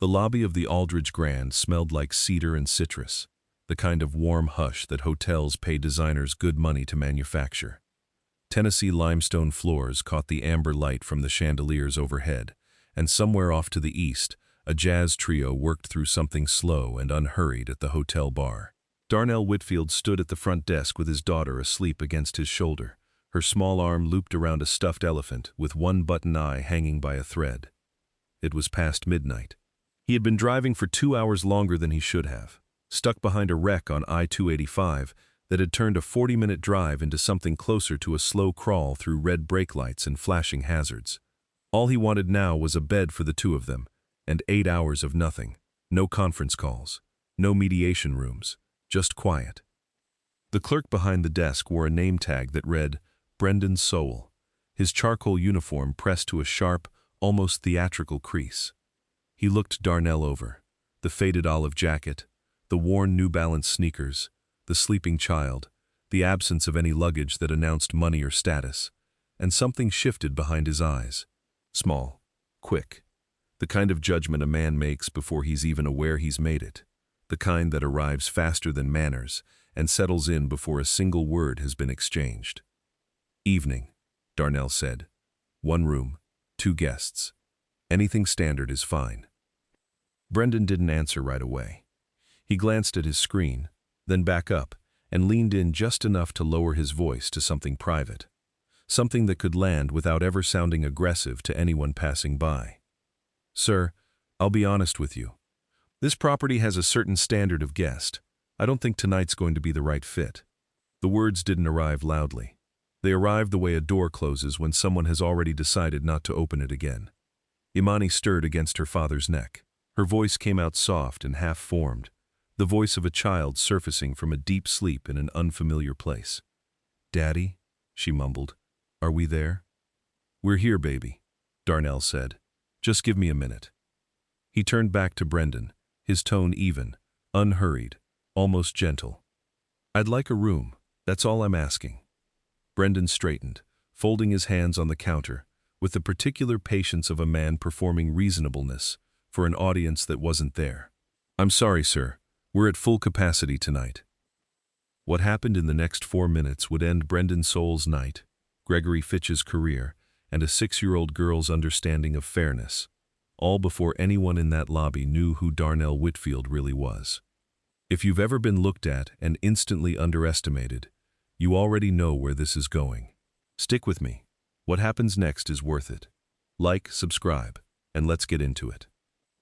The lobby of the Aldridge Grand smelled like cedar and citrus, the kind of warm hush that hotels pay designers good money to manufacture. Tennessee limestone floors caught the amber light from the chandeliers overhead, and somewhere off to the east, a jazz trio worked through something slow and unhurried at the hotel bar. Darnell Whitfield stood at the front desk with his daughter asleep against his shoulder, her small arm looped around a stuffed elephant with one button eye hanging by a thread. It was past midnight. He had been driving for 2 hours longer than he should have, stuck behind a wreck on I-285 that had turned a 40-minute drive into something closer to a slow crawl through red brake lights and flashing hazards. All he wanted now was a bed for the two of them, and 8 hours of nothing. No conference calls, no mediation rooms, just quiet. The clerk behind the desk wore a name tag that read, Brendan Sowell, his charcoal uniform pressed to a sharp, almost theatrical crease. He looked Darnell over, the faded olive jacket, the worn New Balance sneakers, the sleeping child, the absence of any luggage that announced money or status, and something shifted behind his eyes. Small, quick, the kind of judgment a man makes before he's even aware he's made it, the kind that arrives faster than manners and settles in before a single word has been exchanged. Evening, Darnell said. 1 room, 2 guests. Anything standard is fine. Brendan didn't answer right away. He glanced at his screen, then back up, and leaned in just enough to lower his voice to something private, something that could land without ever sounding aggressive to anyone passing by. Sir, I'll be honest with you. This property has a certain standard of guest. I don't think tonight's going to be the right fit. The words didn't arrive loudly. They arrived the way a door closes when someone has already decided not to open it again. Imani stirred against her father's neck. Her voice came out soft and half-formed, the voice of a child surfacing from a deep sleep in an unfamiliar place. Daddy, she mumbled, are we there? We're here, baby, Darnell said. Just give me a minute. He turned back to Brendan, his tone even, unhurried, almost gentle. I'd like a room, that's all I'm asking. Brendan straightened, folding his hands on the counter, with the particular patience of a man performing reasonableness for an audience that wasn't there. I'm sorry, sir. We're at full capacity tonight. What happened in the next 4 minutes would end Brendan Sowell's night, Gregory Fitch's career, and a 6-year-old girl's understanding of fairness, all before anyone in that lobby knew who Darnell Whitfield really was. If you've ever been looked at and instantly underestimated, you already know where this is going. Stick with me. What happens next is worth it. Like, subscribe, and let's get into it.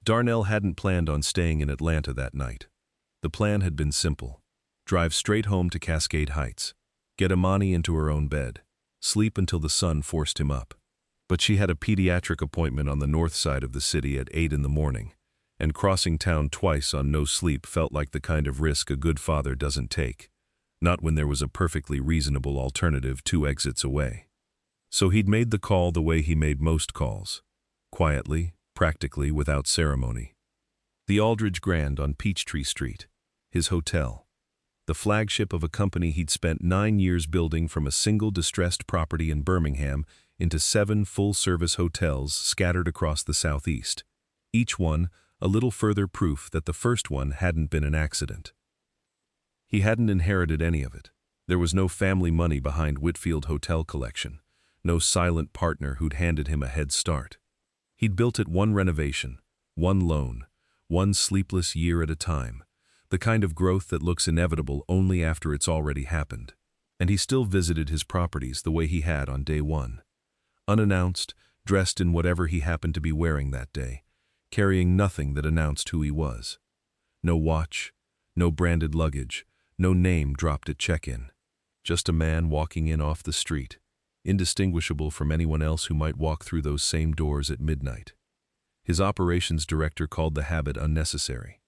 Darnell hadn't planned on staying in Atlanta that night. The plan had been simple. Drive straight home to Cascade Heights, get Imani into her own bed, sleep until the sun forced him up. But she had a pediatric appointment on the north side of the city at 8 in the morning, and crossing town twice on no sleep felt like the kind of risk a good father doesn't take, not when there was a perfectly reasonable alternative 2 exits away. So he'd made the call the way he made most calls, quietly, practically without ceremony. The Aldridge Grand on Peachtree Street, his hotel, the flagship of a company he'd spent 9 years building from a single distressed property in Birmingham into 7 full-service hotels scattered across the southeast, each one a little further proof that the first one hadn't been an accident. He hadn't inherited any of it. There was no family money behind Whitfield Hotel Collection, no silent partner who'd handed him a head start. He'd built it one renovation, one loan, one sleepless year at a time, the kind of growth that looks inevitable only after it's already happened. And he still visited his properties the way he had on day one. Unannounced, dressed in whatever he happened to be wearing that day, carrying nothing that announced who he was. No watch, no branded luggage, no name dropped at check-in. Just a man walking in off the street, indistinguishable from anyone else who might walk through those same doors at midnight. His operations director called the habit unnecessary.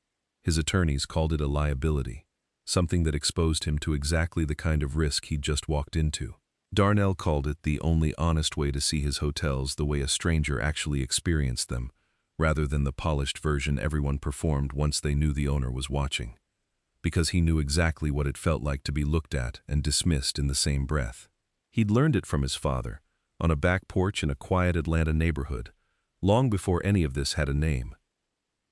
His attorneys called it a liability, something that exposed him to exactly the kind of risk he'd just walked into. Darnell called it the only honest way to see his hotels the way a stranger actually experienced them, rather than the polished version everyone performed once they knew the owner was watching. Because he knew exactly what it felt like to be looked at and dismissed in the same breath. He'd learned it from his father, on a back porch in a quiet Atlanta neighborhood, long before any of this had a name.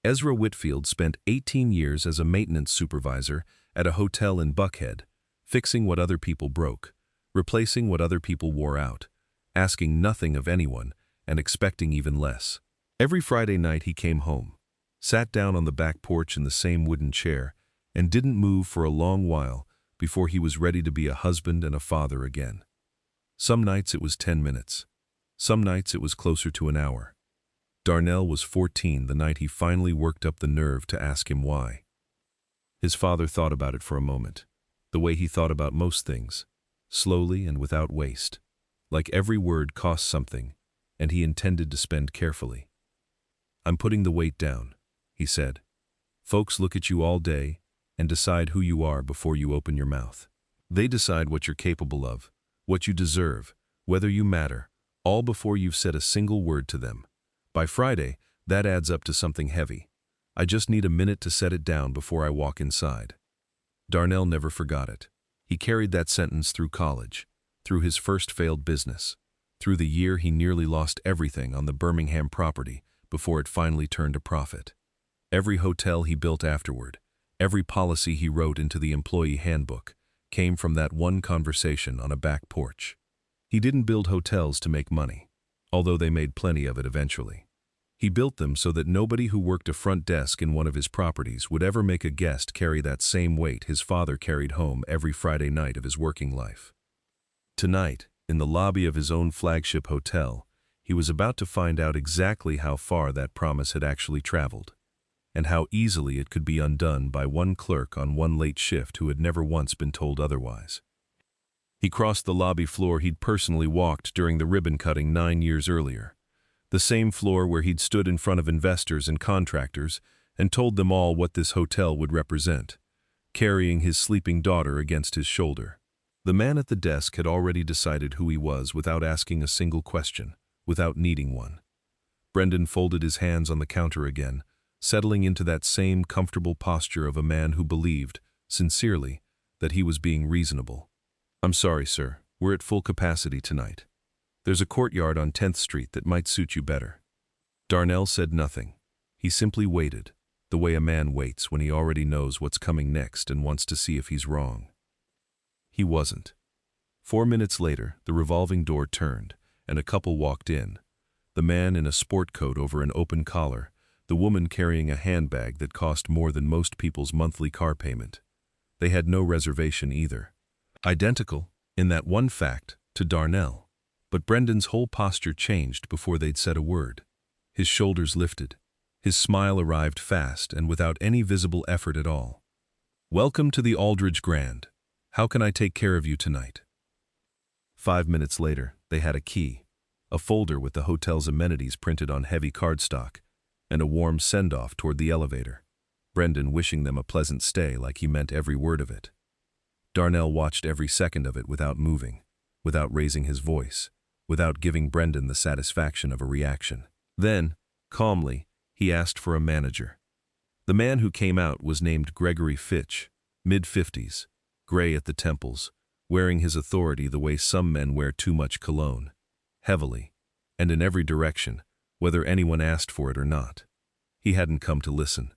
Ezra Whitfield spent 18 years as a maintenance supervisor at a hotel in Buckhead, fixing what other people broke, replacing what other people wore out, asking nothing of anyone and expecting even less. Every Friday night he came home, sat down on the back porch in the same wooden chair, and didn't move for a long while before he was ready to be a husband and a father again. Some nights it was 10 minutes. Some nights it was closer to an hour. Darnell was 14 the night he finally worked up the nerve to ask him why. His father thought about it for a moment, the way he thought about most things, slowly and without waste. Like every word cost something, and he intended to spend carefully. "I'm putting the weight down," he said. "Folks look at you all day and decide who you are before you open your mouth. They decide what you're capable of, what you deserve, whether you matter, all before you've said a single word to them. By Friday, that adds up to something heavy. I just need a minute to set it down before I walk inside." Darnell never forgot it. He carried that sentence through college, through his first failed business, through the year he nearly lost everything on the Birmingham property before it finally turned a profit. Every hotel he built afterward, every policy he wrote into the employee handbook, came from that one conversation on a back porch. He didn't build hotels to make money, although they made plenty of it eventually. He built them so that nobody who worked a front desk in one of his properties would ever make a guest carry that same weight his father carried home every Friday night of his working life. Tonight, in the lobby of his own flagship hotel, he was about to find out exactly how far that promise had actually traveled, and how easily it could be undone by one clerk on one late shift who had never once been told otherwise. He crossed the lobby floor he'd personally walked during the ribbon cutting 9 years earlier, the same floor where he'd stood in front of investors and contractors and told them all what this hotel would represent, carrying his sleeping daughter against his shoulder. The man at the desk had already decided who he was without asking a single question, without needing one. Brendan folded his hands on the counter again, settling into that same comfortable posture of a man who believed, sincerely, that he was being reasonable. "I'm sorry, sir. We're at full capacity tonight. There's a courtyard on 10th Street that might suit you better." Darnell said nothing. He simply waited, the way a man waits when he already knows what's coming next and wants to see if he's wrong. He wasn't. 4 minutes later, the revolving door turned, and a couple walked in. The man in a sport coat over an open collar, the woman carrying a handbag that cost more than most people's monthly car payment. They had no reservation either. Identical, in that one fact, to Darnell. But Brendan's whole posture changed before they'd said a word. His shoulders lifted. His smile arrived fast and without any visible effort at all. "Welcome to the Aldridge Grand. How can I take care of you tonight?" 5 minutes later, they had a key, a folder with the hotel's amenities printed on heavy cardstock, and a warm send-off toward the elevator, Brendan wishing them a pleasant stay like he meant every word of it. Darnell watched every second of it without moving, without raising his voice, without giving Brendan the satisfaction of a reaction. Then, calmly, he asked for a manager. The man who came out was named Gregory Fitch, mid-50s, gray at the temples, wearing his authority the way some men wear too much cologne, heavily, and in every direction, whether anyone asked for it or not. He hadn't come to listen.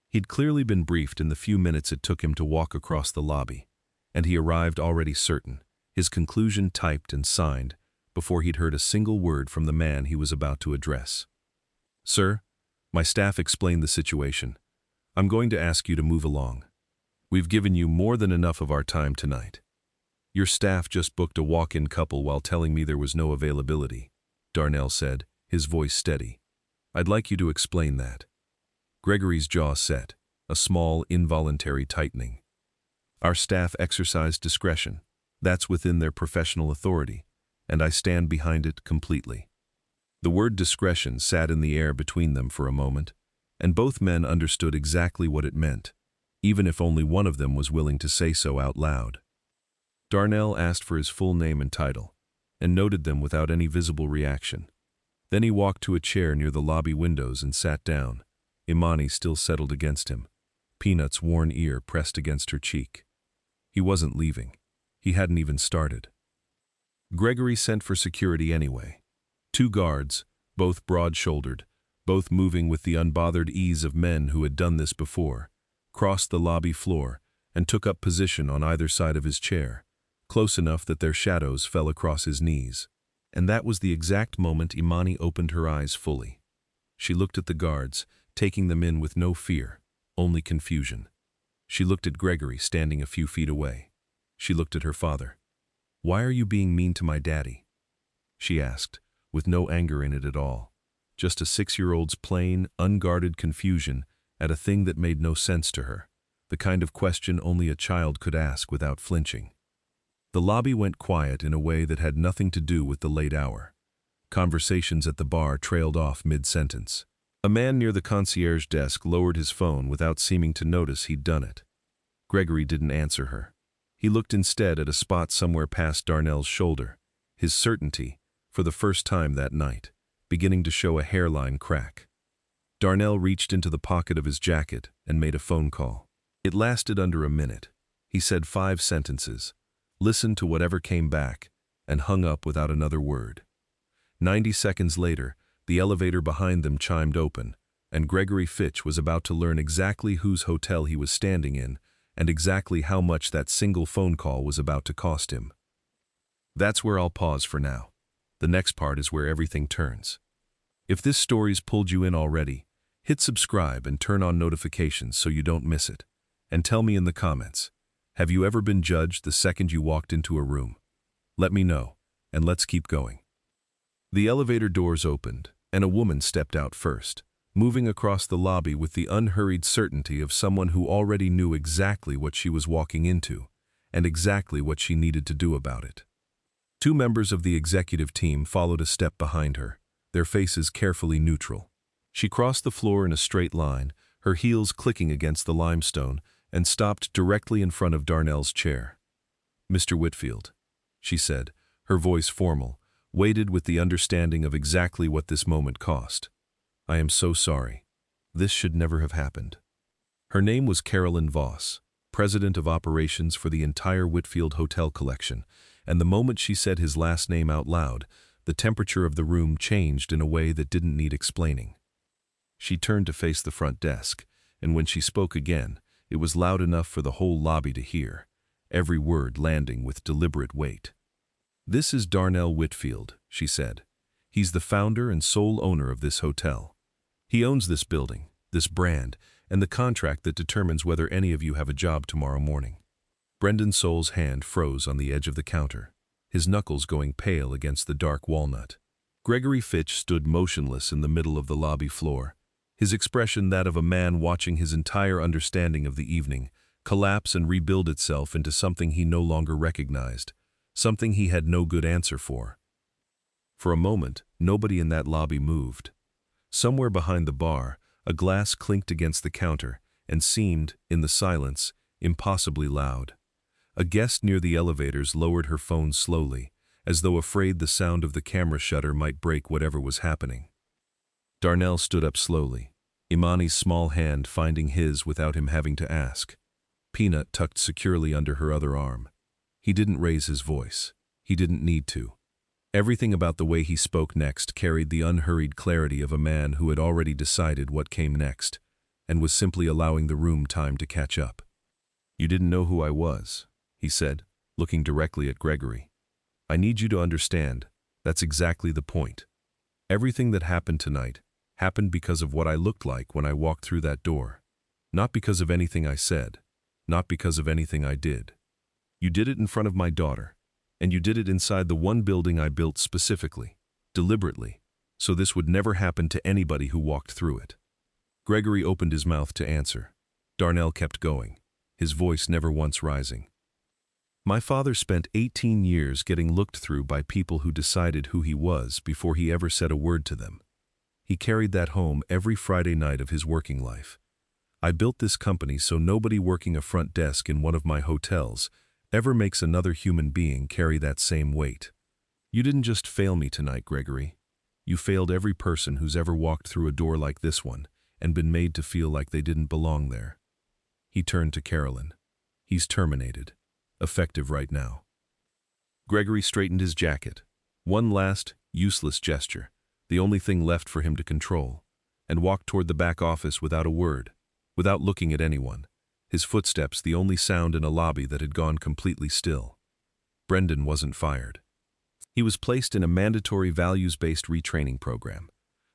He'd clearly been briefed in the few minutes it took him to walk across the lobby, and he arrived already certain, his conclusion typed and signed, before he'd heard a single word from the man he was about to address. "Sir, my staff explained the situation. I'm going to ask you to move along. We've given you more than enough of our time tonight. Your staff just booked a walk-in couple while telling me there was no availability," Darnell said, his voice steady. "I'd like you to explain that." Gregory's jaw set, a small, involuntary tightening. "Our staff exercised discretion. That's within their professional authority, and I stand behind it completely." The word discretion sat in the air between them for a moment, and both men understood exactly what it meant, even if only one of them was willing to say so out loud. Darnell asked for his full name and title, and noted them without any visible reaction. Then he walked to a chair near the lobby windows and sat down, Imani still settled against him, Peanut's worn ear pressed against her cheek. He wasn't leaving. He hadn't even started. Gregory sent for security anyway. 2 guards, both broad-shouldered, both moving with the unbothered ease of men who had done this before, crossed the lobby floor and took up position on either side of his chair, close enough that their shadows fell across his knees. And that was the exact moment Imani opened her eyes fully. She looked at the guards, taking them in with no fear, only confusion. She looked at Gregory standing a few feet away. She looked at her father. "Why are you being mean to my daddy?" she asked, with no anger in it at all. Just a 6-year-old's plain, unguarded confusion at a thing that made no sense to her, the kind of question only a child could ask without flinching. The lobby went quiet in a way that had nothing to do with the late hour. Conversations at the bar trailed off mid-sentence. A man near the concierge desk lowered his phone without seeming to notice he'd done it. Gregory didn't answer her. He looked instead at a spot somewhere past Darnell's shoulder, his certainty, for the first time that night, beginning to show a hairline crack. Darnell reached into the pocket of his jacket and made a phone call. It lasted under a minute. He said 5 sentences, listened to whatever came back, and hung up without another word. 90 seconds later, the elevator behind them chimed open, and Gregory Fitch was about to learn exactly whose hotel he was standing in and exactly how much that single phone call was about to cost him. That's where I'll pause for now. The next part is where everything turns. If this story's pulled you in already, hit subscribe and turn on notifications so you don't miss it. And tell me in the comments, have you ever been judged the second you walked into a room? Let me know, and let's keep going. The elevator doors opened, and a woman stepped out first, moving across the lobby with the unhurried certainty of someone who already knew exactly what she was walking into, and exactly what she needed to do about it. 2 members of the executive team followed a step behind her, their faces carefully neutral. She crossed the floor in a straight line, her heels clicking against the limestone, and stopped directly in front of Darnell's chair. "Mr. Whitfield," she said, her voice formal, weighted with the understanding of exactly what this moment cost. "I am so sorry. This should never have happened." Her name was Carolyn Voss, president of operations for the entire Whitfield Hotel collection, and the moment she said his last name out loud, the temperature of the room changed in a way that didn't need explaining. She turned to face the front desk, and when she spoke again, it was loud enough for the whole lobby to hear, every word landing with deliberate weight. "This is Darnell Whitfield," she said. "He's the founder and sole owner of this hotel. He owns this building, this brand, and the contract that determines whether any of you have a job tomorrow morning." Brendan Soule's hand froze on the edge of the counter, his knuckles going pale against the dark walnut. Gregory Fitch stood motionless in the middle of the lobby floor, his expression that of a man watching his entire understanding of the evening collapse and rebuild itself into something he no longer recognized, something he had no good answer for. For a moment, nobody in that lobby moved. Somewhere behind the bar, a glass clinked against the counter and seemed, in the silence, impossibly loud. A guest near the elevators lowered her phone slowly, as though afraid the sound of the camera shutter might break whatever was happening. Darnell stood up slowly, Imani's small hand finding his without him having to ask, Peanut tucked securely under her other arm. He didn't raise his voice. He didn't need to. Everything about the way he spoke next carried the unhurried clarity of a man who had already decided what came next, and was simply allowing the room time to catch up. "You didn't know who I was," he said, looking directly at Gregory. "I need you to understand, that's exactly the point. Everything that happened tonight happened because of what I looked like when I walked through that door. Not because of anything I said, not because of anything I did. You did it in front of my daughter, and you did it inside the one building I built specifically, deliberately, so this would never happen to anybody who walked through it." Gregory opened his mouth to answer. Darnell kept going, his voice never once rising. "My father spent 18 years getting looked through by people who decided who he was before he ever said a word to them. He carried that home every Friday night of his working life. I built this company so nobody working a front desk in one of my hotels ever makes another human being carry that same weight. You didn't just fail me tonight, Gregory. You failed every person who's ever walked through a door like this one and been made to feel like they didn't belong there." He turned to Carolyn. "He's terminated. Effective right now." Gregory straightened his jacket. One last, useless gesture, the only thing left for him to control. and walked toward the back office without a word, without looking at anyone, his footsteps the only sound in a lobby that had gone completely still. Brendan wasn't fired. He was placed in a mandatory values-based retraining program,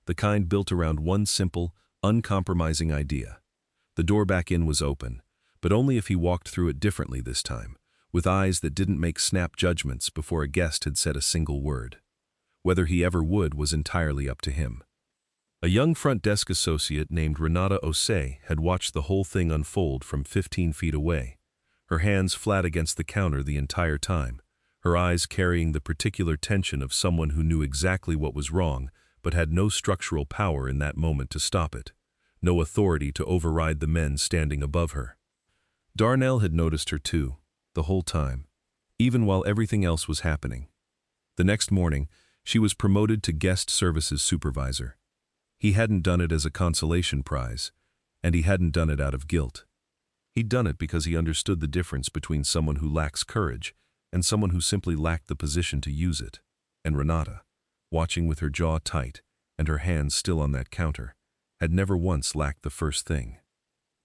the kind built around one simple, uncompromising idea. The door back in was open, but only if he walked through it differently this time, with eyes that didn't make snap judgments before a guest had said a single word. Whether he ever would was entirely up to him. A young front desk associate named Renata Osei had watched the whole thing unfold from 15 feet away, her hands flat against the counter the entire time, her eyes carrying the particular tension of someone who knew exactly what was wrong but had no structural power in that moment to stop it, no authority to override the men standing above her. Darnell had noticed her too, the whole time, even while everything else was happening. The next morning, she was promoted to guest services supervisor. He hadn't done it as a consolation prize, and he hadn't done it out of guilt. He'd done it because he understood the difference between someone who lacks courage and someone who simply lacked the position to use it. And Renata, watching with her jaw tight and her hands still on that counter, had never once lacked the first thing.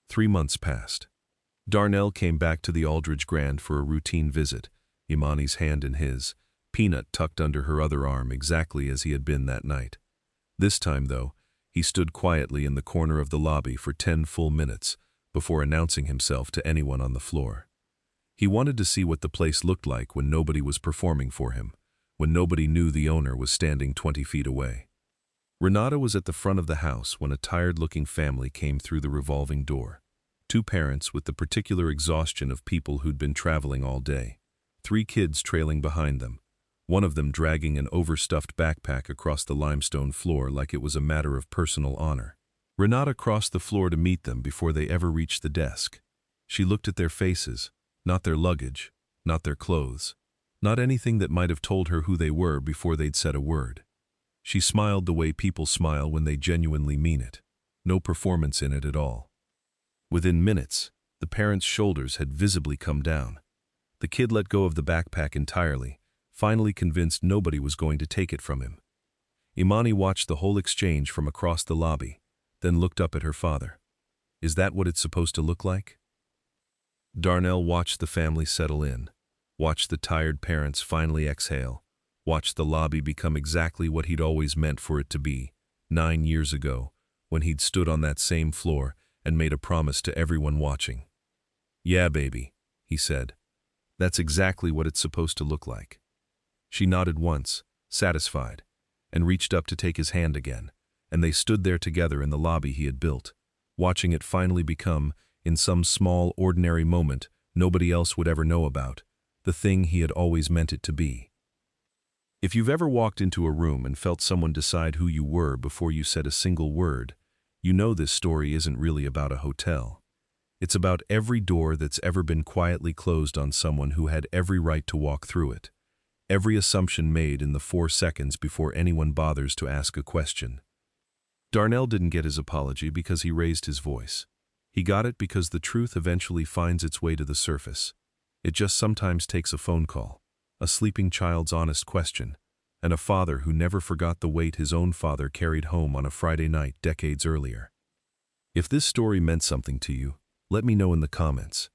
3 months passed. Darnell came back to the Aldridge Grand for a routine visit, Imani's hand in his, Peanut tucked under her other arm exactly as he had been that night. This time, though, he stood quietly in the corner of the lobby for 10 full minutes before announcing himself to anyone on the floor. He wanted to see what the place looked like when nobody was performing for him, when nobody knew the owner was standing 20 feet away. Renata was at the front of the house when a tired-looking family came through the revolving door. 2 parents with the particular exhaustion of people who'd been traveling all day. 3 kids trailing behind them, one of them dragging an overstuffed backpack across the limestone floor like it was a matter of personal honor. Renata crossed the floor to meet them before they ever reached the desk. She looked at their faces, not their luggage, not their clothes, not anything that might have told her who they were before they'd said a word. She smiled the way people smile when they genuinely mean it, no performance in it at all. Within minutes, the parents' shoulders had visibly come down. The kid let go of the backpack entirely, finally convinced nobody was going to take it from him. Imani watched the whole exchange from across the lobby, then looked up at her father. Is that what it's supposed to look like? Darnell watched the family settle in, watched the tired parents finally exhale, watched the lobby become exactly what he'd always meant for it to be, 9 years ago, when he'd stood on that same floor and made a promise to everyone watching. "Yeah, baby," he said. "That's exactly what it's supposed to look like." She nodded once, satisfied, and reached up to take his hand again, and they stood there together in the lobby he had built, watching it finally become, in some small, ordinary moment nobody else would ever know about, the thing he had always meant it to be. If you've ever walked into a room and felt someone decide who you were before you said a single word, you know this story isn't really about a hotel. It's about every door that's ever been quietly closed on someone who had every right to walk through it. Every assumption made in the 4 seconds before anyone bothers to ask a question. Darnell didn't get his apology because he raised his voice. He got it because the truth eventually finds its way to the surface. It just sometimes takes a phone call, a sleeping child's honest question, and a father who never forgot the weight his own father carried home on a Friday night decades earlier. If this story meant something to you, let me know in the comments.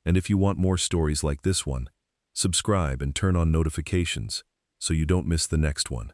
And if you want more stories like this one, subscribe and turn on notifications so you don't miss the next one.